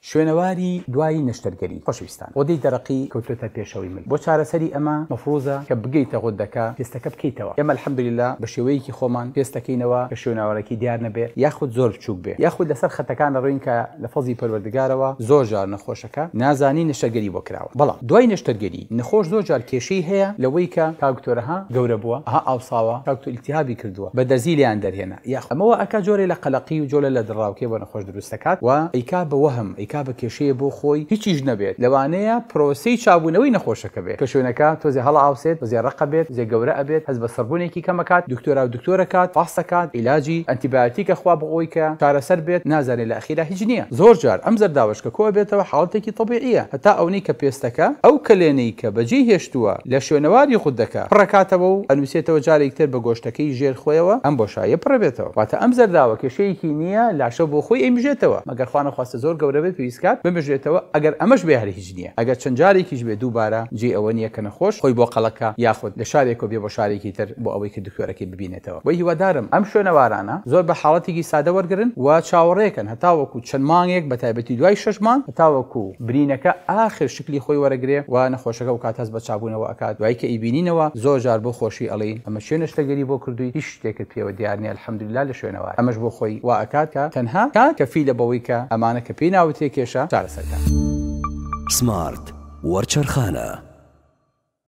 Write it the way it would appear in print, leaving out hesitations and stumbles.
شوێنەواری دوایی نەشتەرگەری خۆشەویستان ڕۆدەی دەرەقی کەوتوتە پێشەوەی من بۆ چارەسەری ئەمە مەفروزە کە بگەیتە غودەکە پێستەکە بکەیتەوە ئێمە الحەمدوللیلا بە شێوەیەکی خۆمان پێستەکەینەوە کە شوێنەوارەکی دیار نەبێت یاخود زۆر بچووک بێ یاخود لەسەر خەتەکان ڕوین کە لە فەزی پەروەردگارەوە زۆر جار نەخۆشەکە نازانی نەشتەرگەری بۆ کراوە بەڵام دوای نەشتەرگەری نەخۆش زۆر جار کێشەی هەیە لەوەی کە کاکتۆرەها گەورە بووە ئاوساوە کاکتۆ ئیلتیهابی کردووە بە دەرزی لێیان دەرهێنا یاخ ئەمەوە ئەکا جۆرێ لە قەلەقی و جۆرە لە دڕاوکێ بۆ نەخۆش دروستەکات و ئەیکا بە وەهم ئەیکا بە کێشەیە بۆ خۆی هیچیش نەبێت لەوانەیە پرۆسەی چابوونەوەی نەخۆشەکە بێت کە شوێنەکە تۆزێ هەڵ ئاوسێت تۆزێ ڕقە بێت زێ گەورە ئەبێت هەز بە سەربوونێکی کەمەکات دکتۆرا و دکتۆرەکات فاستەکات عیلاجی ئەنتیبیۆتیکە خوا بۆی کە چارەسەر بێت نازانێت لە ئەخیرا هیچ نییە زۆر جار ئەم زەرداوەشکە کۆ بێتەوە حاڵەتێکی طبیعیە هەتا ئەوەی کە پێستەکە ئەو کلێنەی کە بەجێ هێشتووە لە شوێنەواری خودەکە پڕەکاتەوە و ئەنووسێتەوە جارێک تر بە گۆشتەکەی ژێر خۆیەوە ئەم بۆشایە پڕەبێتەوە واتە ئەم زەرداوە کێشەیەکی نییە لاشە بۆ خۆی ئەیمژێتەوە مەگەر خوا نەخواستە زۆر گەورە بێت پێویستکات بمژێتەوە ئەگەر ئەمەش بێ هەر هیچ نییە ئەگەر چەند جارێکیش بێ دووبارە جێ ئەوە نییە کە نەخۆش خۆی بۆ قەڵەکە یاخود لە شارێکەوە بێ بۆ شارێکی تر بۆ ئەوەی کە دکتۆرەکەی ببینێتەوە وەی هیوادارم ئەم شوێنەوارانە زۆر بە حاڵەتێکی سادە وەرگرن و چاوەڕێکن هەتاوەکو چەند مانگێک بە تایبەتی دوای 6 مانگ هەتاوەکو برینەکە ئاخر شکلی خۆی وەرەگرێ و نەخۆشەکە و کات هەست بە چابوونەوە ئەکات دوای کە ئیبینینەوە زۆر جار بۆ خۆشی ئەڵێ ئەمە شوێنەشتەرگەری بۆ کردووی هیچ شتێکت پێوە دیار نییە الحەمدوللیلا لە شوێنەوار ئەمەش بۆ خۆی وا ئەکات کە تەنها کەفیلە بەوەی کە ئەمانە کە پێی ناوتێ کێشە چارەسەرکە سمارت وەرچەرخانە